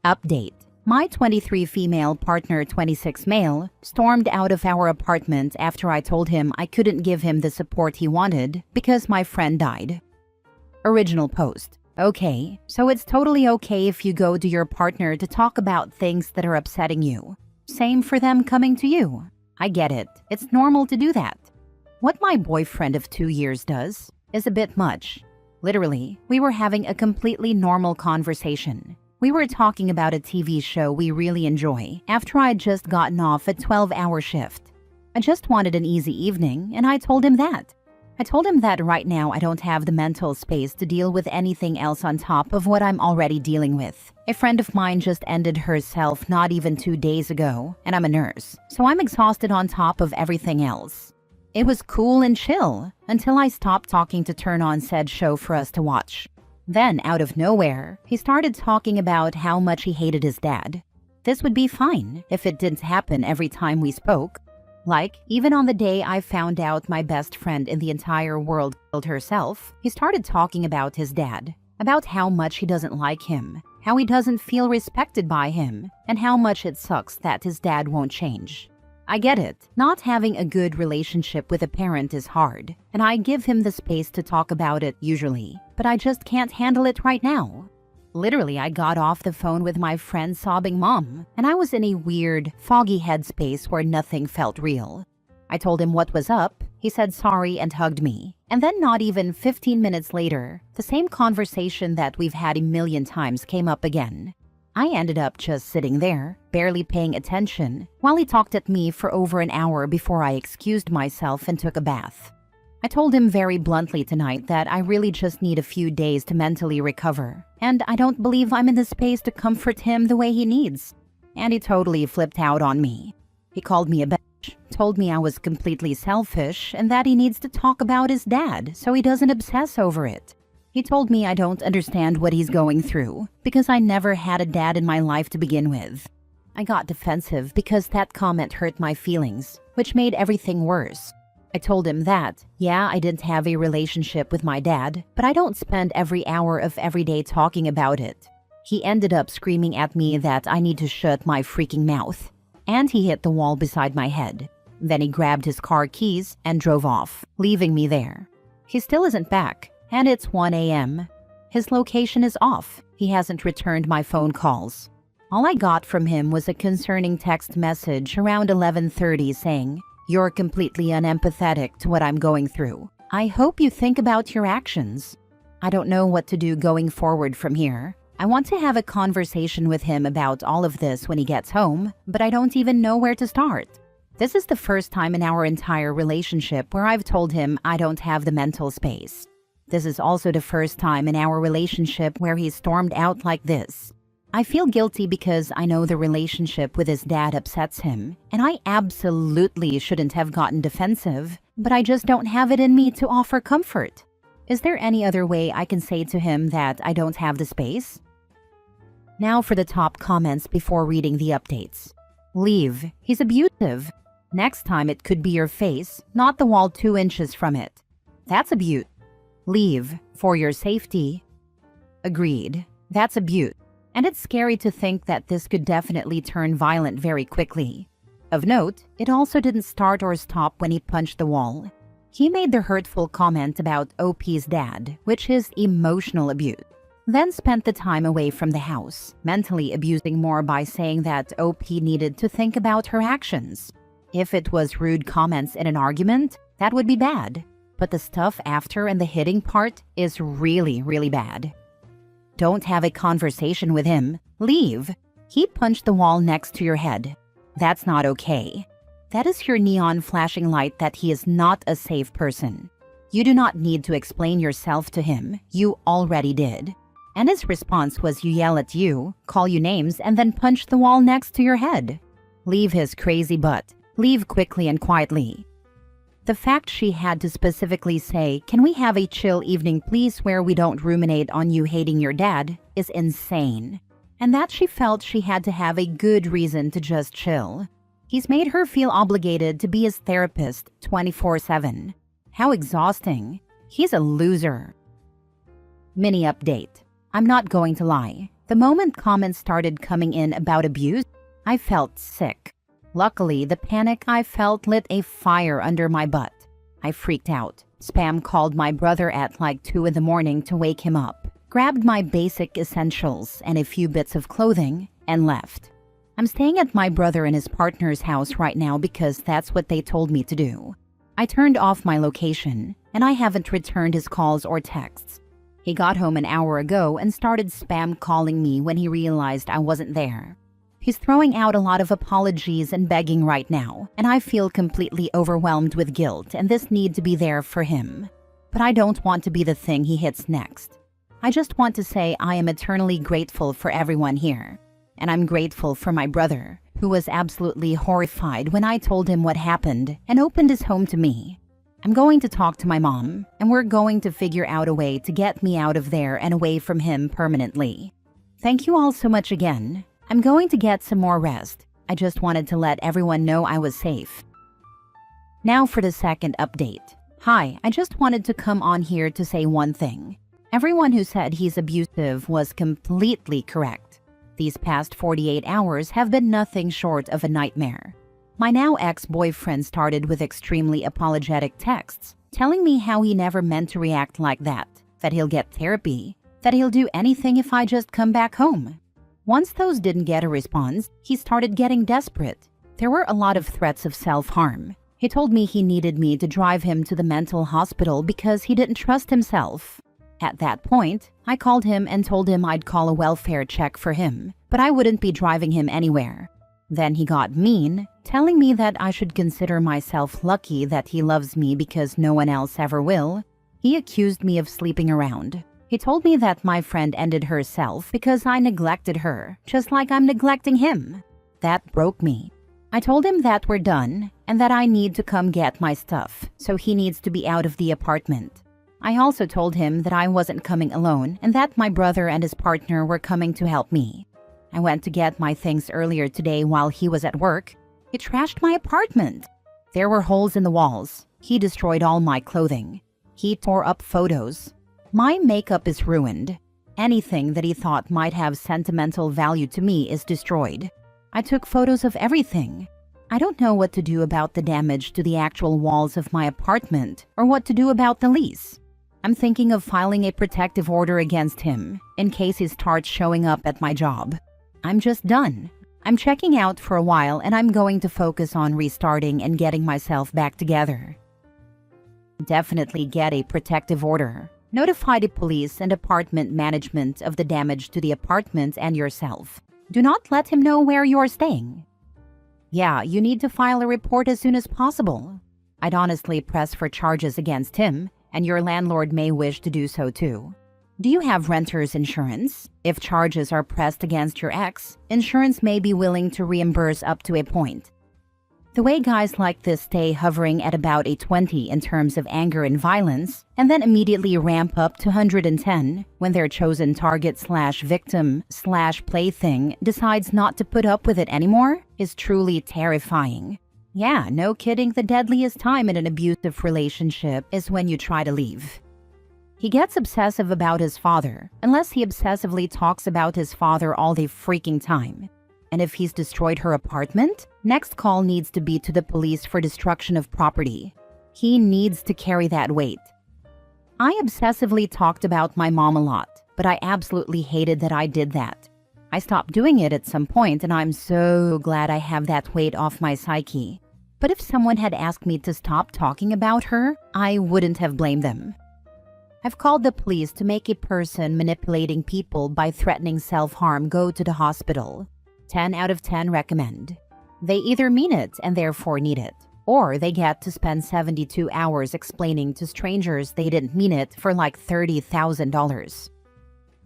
Update. My 23 female partner 26 male stormed out of our apartment after I told him I couldn't give him the support he wanted because my friend died. Original post. Okay, so it's totally okay if you go to your partner to talk about things that are upsetting you. Same for them coming to you. I get it. It's normal to do that. What my boyfriend of 2 years does is a bit much. Literally, we were having a completely normal conversation. We were talking about a TV show we really enjoy after I'd just gotten off a 12-hour shift. I just wanted an easy evening, and I told him that. I told him that right now I don't have the mental space to deal with anything else on top of what I'm already dealing with. A friend of mine just ended herself not even 2 days ago, and I'm a nurse, so I'm exhausted on top of everything else. It was cool and chill until I stopped talking to turn on said show for us to watch. Then, out of nowhere, he started talking about how much he hated his dad. This would be fine if it didn't happen every time we spoke. Like, even on the day I found out my best friend in the entire world killed herself, he started talking about his dad, about how much he doesn't like him, how he doesn't feel respected by him, and how much it sucks that his dad won't change. I get it. Not having a good relationship with a parent is hard, and I give him the space to talk about it usually, but I just can't handle it right now. Literally, I got off the phone with my friend's sobbing mom, and I was in a weird, foggy headspace where nothing felt real. I told him what was up, he said sorry and hugged me, and then not even 15 minutes later, the same conversation that we've had a million times came up again. I ended up just sitting there, barely paying attention, while he talked at me for over an hour before I excused myself and took a bath. I told him very bluntly tonight that I really just need a few days to mentally recover, and I don't believe I'm in the space to comfort him the way he needs. And he totally flipped out on me. He called me a bitch, told me I was completely selfish, and that he needs to talk about his dad so he doesn't obsess over it. He told me I don't understand what he's going through, because I never had a dad in my life to begin with. I got defensive because that comment hurt my feelings, which made everything worse. I told him that, yeah, I didn't have a relationship with my dad, but I don't spend every hour of every day talking about it. He ended up screaming at me that I need to shut my freaking mouth, and he hit the wall beside my head. Then he grabbed his car keys and drove off, leaving me there. He still isn't back. And it's 1 a.m. His location is off. He hasn't returned my phone calls. All I got from him was a concerning text message around 11:30 saying, "You're completely unempathetic to what I'm going through. I hope you think about your actions." I don't know what to do going forward from here. I want to have a conversation with him about all of this when he gets home, but I don't even know where to start. This is the first time in our entire relationship where I've told him I don't have the mental space. This is also the first time in our relationship where he stormed out like this. I feel guilty because I know the relationship with his dad upsets him, and I absolutely shouldn't have gotten defensive, but I just don't have it in me to offer comfort. Is there any other way I can say to him that I don't have the space? Now for the top comments before reading the updates. Leave. He's abusive. Next time it could be your face, not the wall 2 inches from it. That's abuse. Leave. For your safety. Agreed. That's a beaut. And it's scary to think that this could definitely turn violent very quickly. Of note, it also didn't start or stop when he punched the wall. He made the hurtful comment about OP's dad, which is emotional abuse. Then spent the time away from the house, mentally abusing more by saying that OP needed to think about her actions. If it was rude comments in an argument, that would be bad. But the stuff after and the hitting part is really, really bad. Don't have a conversation with him. Leave. He punched the wall next to your head. That's not okay. That is your neon flashing light that he is not a safe person. You do not need to explain yourself to him. You already did. And his response was you yell at you, call you names, and then punch the wall next to your head. Leave his crazy butt. Leave quickly and quietly. The fact she had to specifically say, "Can we have a chill evening please where we don't ruminate on you hating your dad," is insane. And that she felt she had to have a good reason to just chill. He's made her feel obligated to be his therapist 24/7. How exhausting. He's a loser. Mini update. I'm not going to lie. The moment comments started coming in about abuse, I felt sick. Luckily, the panic I felt lit a fire under my butt. I freaked out. Spam called my brother at like 2 in the morning to wake him up, grabbed my basic essentials and a few bits of clothing, and left. I'm staying at my brother and his partner's house right now because that's what they told me to do. I turned off my location, and I haven't returned his calls or texts. He got home an hour ago and started spam calling me when he realized I wasn't there. He's throwing out a lot of apologies and begging right now, and I feel completely overwhelmed with guilt and this need to be there for him. But I don't want to be the thing he hits next. I just want to say I am eternally grateful for everyone here. And I'm grateful for my brother, who was absolutely horrified when I told him what happened and opened his home to me. I'm going to talk to my mom, and we're going to figure out a way to get me out of there and away from him permanently. Thank you all so much again. I'm going to get some more rest. I just wanted to let everyone know I was safe. Now for the second update. Hi, I just wanted to come on here to say one thing. Everyone who said he's abusive was completely correct. These past 48 hours have been nothing short of a nightmare. My now ex-boyfriend started with extremely apologetic texts, telling me how he never meant to react like that he'll get therapy, that he'll do anything if I just come back home. Once those didn't get a response, he started getting desperate. There were a lot of threats of self-harm. He told me he needed me to drive him to the mental hospital because he didn't trust himself. At that point, I called him and told him I'd call a welfare check for him, but I wouldn't be driving him anywhere. Then he got mean, telling me that I should consider myself lucky that he loves me because no one else ever will. He accused me of sleeping around. He told me that my friend ended herself because I neglected her, just like I'm neglecting him. That broke me. I told him that we're done and that I need to come get my stuff, so he needs to be out of the apartment. I also told him that I wasn't coming alone and that my brother and his partner were coming to help me. I went to get my things earlier today while he was at work. He trashed my apartment. There were holes in the walls. He destroyed all my clothing. He tore up photos. My makeup is ruined. Anything that he thought might have sentimental value to me is destroyed. I took photos of everything. I don't know what to do about the damage to the actual walls of my apartment or what to do about the lease. I'm thinking of filing a protective order against him in case he starts showing up at my job. I'm just done. I'm checking out for a while and I'm going to focus on restarting and getting myself back together. Definitely get a protective order. Notify the police and apartment management of the damage to the apartment and yourself. Do not let him know where you're staying. Yeah, you need to file a report as soon as possible. I'd honestly press for charges against him, and your landlord may wish to do so too. Do you have renter's insurance? If charges are pressed against your ex, insurance may be willing to reimburse up to a point. The way guys like this stay hovering at about a 20 in terms of anger and violence, and then immediately ramp up to 110 when their chosen target/victim/plaything decides not to put up with it anymore, is truly terrifying. Yeah, no kidding, the deadliest time in an abusive relationship is when you try to leave. He gets obsessive about his father, unless he obsessively talks about his father all the freaking time. And if he's destroyed her apartment, next call needs to be to the police for destruction of property. He needs to carry that weight. I obsessively talked about my mom a lot, but I absolutely hated that I did that. I stopped doing it at some point and I'm so glad I have that weight off my psyche. But if someone had asked me to stop talking about her, I wouldn't have blamed them. I've called the police to make a person manipulating people by threatening self-harm go to the hospital. 10 out of 10 recommend. They either mean it and therefore need it, or they get to spend 72 hours explaining to strangers they didn't mean it for like $30,000.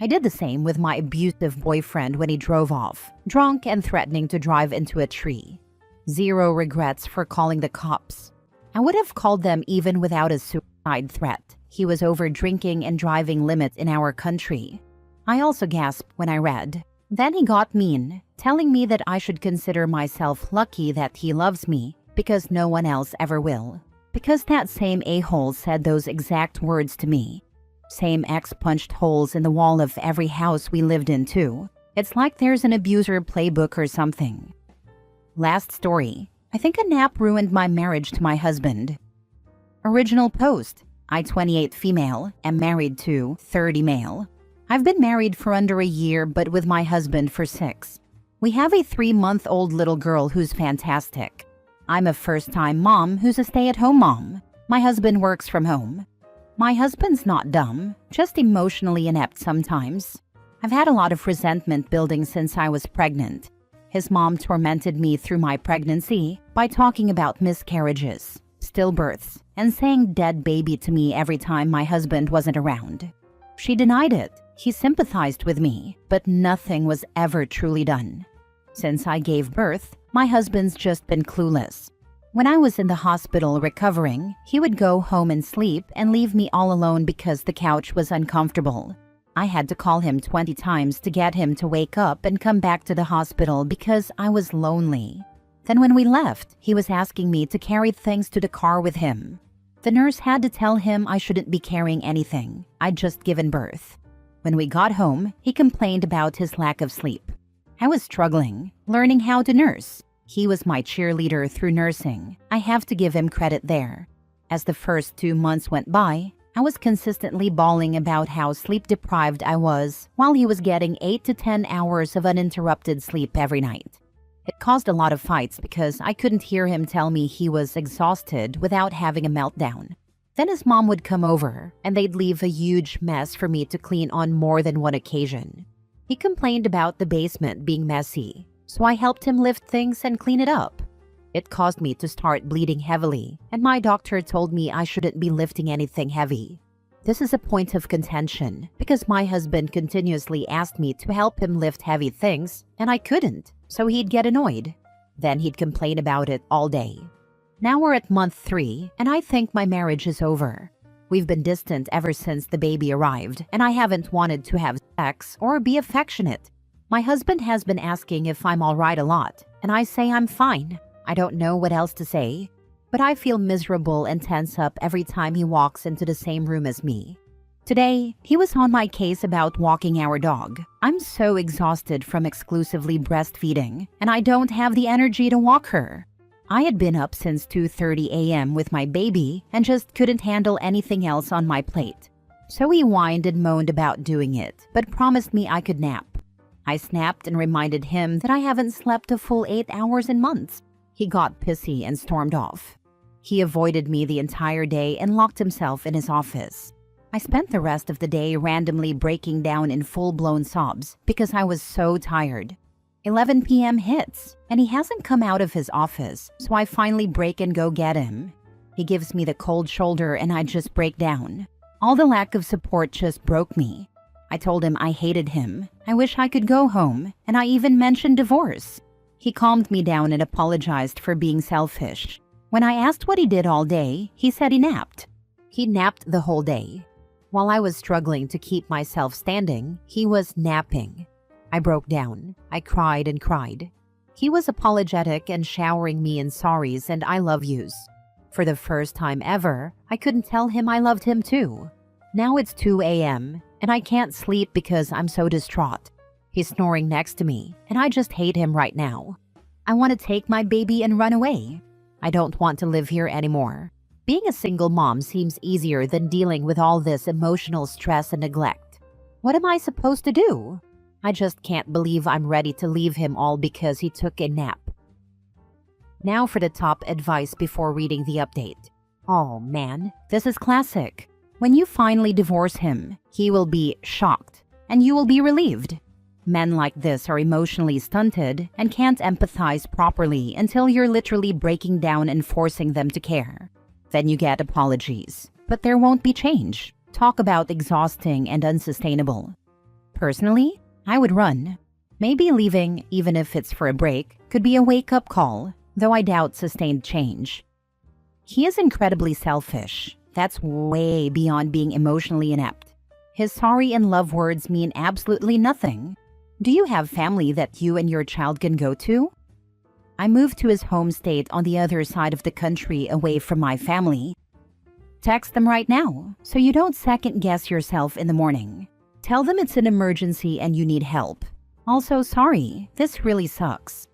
I did the same with my abusive boyfriend when he drove off, drunk and threatening to drive into a tree. Zero regrets for calling the cops. I would have called them even without a suicide threat. He was over drinking and driving limits in our country. I also gasped when I read. Then he got mean, telling me that I should consider myself lucky that he loves me because no one else ever will. Because that same a-hole said those exact words to me. Same ex punched holes in the wall of every house we lived in too. It's like there's an abuser playbook or something. Last story. I think a nap ruined my marriage to my husband. Original post. I, 28 female, am married to 30 male. I've been married for under a year but with my husband for 6. We have a 3-month-old little girl who's fantastic. I'm a first-time mom who's a stay-at-home mom. My husband works from home. My husband's not dumb, just emotionally inept sometimes. I've had a lot of resentment building since I was pregnant. His mom tormented me through my pregnancy by talking about miscarriages, stillbirths, and saying dead baby to me every time my husband wasn't around. She denied it. He sympathized with me, but nothing was ever truly done. Since I gave birth, my husband's just been clueless. When I was in the hospital recovering, he would go home and sleep and leave me all alone because the couch was uncomfortable. I had to call him 20 times to get him to wake up and come back to the hospital because I was lonely. Then when we left, he was asking me to carry things to the car with him. The nurse had to tell him I shouldn't be carrying anything. I'd just given birth. When we got home, he complained about his lack of sleep. I was struggling, learning how to nurse. He was my cheerleader through nursing. I have to give him credit there. As the first 2 months went by, I was consistently bawling about how sleep-deprived I was while he was getting 8 to 10 hours of uninterrupted sleep every night. It caused a lot of fights because I couldn't hear him tell me he was exhausted without having a meltdown. Then his mom would come over, and they'd leave a huge mess for me to clean on more than one occasion. He complained about the basement being messy, so I helped him lift things and clean it up. It caused me to start bleeding heavily, and my doctor told me I shouldn't be lifting anything heavy. This is a point of contention because my husband continuously asked me to help him lift heavy things, and I couldn't, so he'd get annoyed. Then he'd complain about it all day. Now we're at month 3, and I think my marriage is over. We've been distant ever since the baby arrived, and I haven't wanted to have sex or be affectionate. My husband has been asking if I'm all right a lot, and I say I'm fine. I don't know what else to say, but I feel miserable and tense up every time he walks into the same room as me. Today, he was on my case about walking our dog. I'm so exhausted from exclusively breastfeeding, and I don't have the energy to walk her. I had been up since 2:30 a.m. with my baby and just couldn't handle anything else on my plate. So he whined and moaned about doing it, but promised me I could nap. I snapped and reminded him that I haven't slept a full 8 hours in months. He got pissy and stormed off. He avoided me the entire day and locked himself in his office. I spent the rest of the day randomly breaking down in full-blown sobs because I was so tired. 11 p.m. hits, and he hasn't come out of his office, so I finally break and go get him. He gives me the cold shoulder and I just break down. All the lack of support just broke me. I told him I hated him, I wish I could go home, and I even mentioned divorce. He calmed me down and apologized for being selfish. When I asked what he did all day, he said he napped. He napped the whole day. While I was struggling to keep myself standing, he was napping. I broke down. I cried and cried. He was apologetic and showering me in sorries and I love yous. For the first time ever, I couldn't tell him I loved him too. Now it's 2 a.m. and I can't sleep because I'm so distraught. He's snoring next to me, and I just hate him right now. I want to take my baby and run away. I don't want to live here anymore. Being a single mom seems easier than dealing with all this emotional stress and neglect. What am I supposed to do? I just can't believe I'm ready to leave him all because he took a nap. Now for the top advice before reading the update. Oh man, this is classic. When you finally divorce him, he will be shocked, and you will be relieved. Men like this are emotionally stunted and can't empathize properly until you're literally breaking down and forcing them to care. Then you get apologies, but there won't be change. Talk about exhausting and unsustainable. Personally, I would run. Maybe leaving, even if it's for a break, could be a wake-up call, though I doubt sustained change. He is incredibly selfish. That's way beyond being emotionally inept. His sorry and love words mean absolutely nothing. Do you have family that you and your child can go to? I moved to his home state on the other side of the country away from my family. Text them right now, so you don't second-guess yourself in the morning. Tell them it's an emergency and you need help. Also, sorry, this really sucks.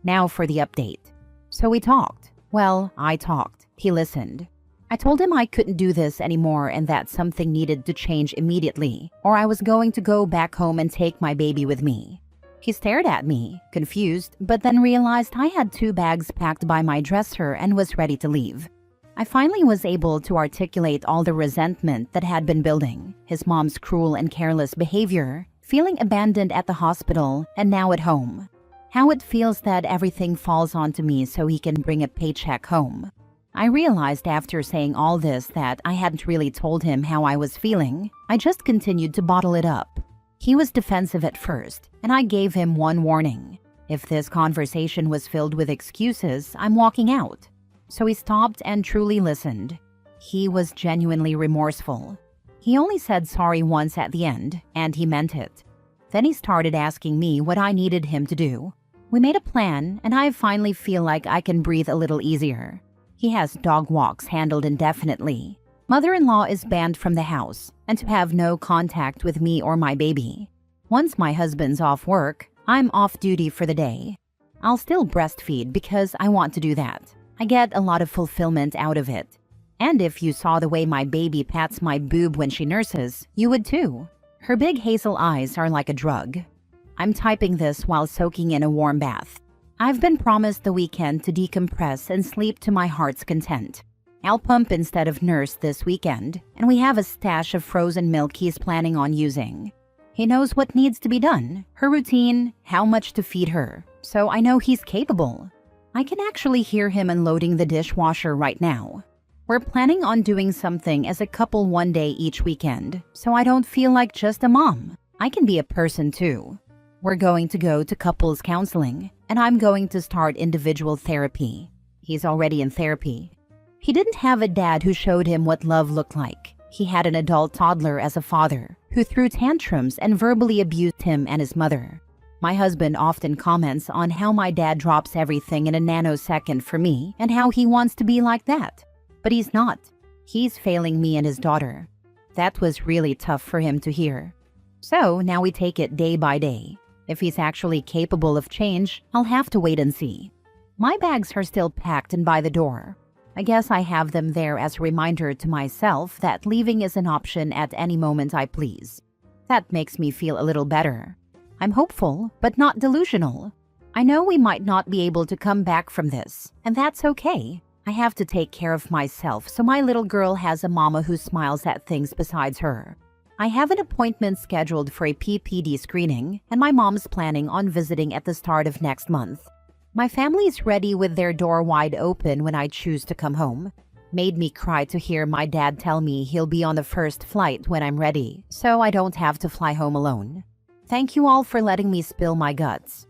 Now for the update. So we talked. Well, I talked. He listened. I told him I couldn't do this anymore and that something needed to change immediately, or I was going to go back home and take my baby with me. He stared at me, confused, but then realized I had 2 bags packed by my dresser and was ready to leave. I finally was able to articulate all the resentment that had been building, his mom's cruel and careless behavior, feeling abandoned at the hospital and now at home. How it feels that everything falls onto me so he can bring a paycheck home. I realized after saying all this that I hadn't really told him how I was feeling. I just continued to bottle it up. He was defensive at first, and I gave him one warning. If this conversation was filled with excuses, I'm walking out. So he stopped and truly listened. He was genuinely remorseful. He only said sorry once at the end, and he meant it. Then he started asking me what I needed him to do. We made a plan, and I finally feel like I can breathe a little easier. He has dog walks handled indefinitely. Mother-in-law is banned from the house, and to have no contact with me or my baby. Once my husband's off work, I'm off duty for the day. I'll still breastfeed because I want to do that. I get a lot of fulfillment out of it. And if you saw the way my baby pats my boob when she nurses, you would too. Her big hazel eyes are like a drug. I'm typing this while soaking in a warm bath. I've been promised the weekend to decompress and sleep to my heart's content. I'll pump instead of nurse this weekend, and we have a stash of frozen milk he's planning on using. He knows what needs to be done, her routine, how much to feed her, so I know he's capable. I can actually hear him unloading the dishwasher right now. We're planning on doing something as a couple one day each weekend, so I don't feel like just a mom. I can be a person too. We're going to go to couples counseling, and I'm going to start individual therapy. He's already in therapy. He didn't have a dad who showed him what love looked like. He had an adult toddler as a father who threw tantrums and verbally abused him and his mother. My husband often comments on how my dad drops everything in a nanosecond for me and how he wants to be like that. But he's not. He's failing me and his daughter. That was really tough for him to hear. So now we take it day by day. If he's actually capable of change, I'll have to wait and see. My bags are still packed and by the door. I guess I have them there as a reminder to myself that leaving is an option at any moment I please. That makes me feel a little better. I'm hopeful, but not delusional. I know we might not be able to come back from this, and that's okay. I have to take care of myself so my little girl has a mama who smiles at things besides her. I have an appointment scheduled for a PPD screening, and my mom's planning on visiting at the start of next month. My family's ready with their door wide open when I choose to come home. Made me cry to hear my dad tell me he'll be on the first flight when I'm ready, so I don't have to fly home alone. Thank you all for letting me spill my guts.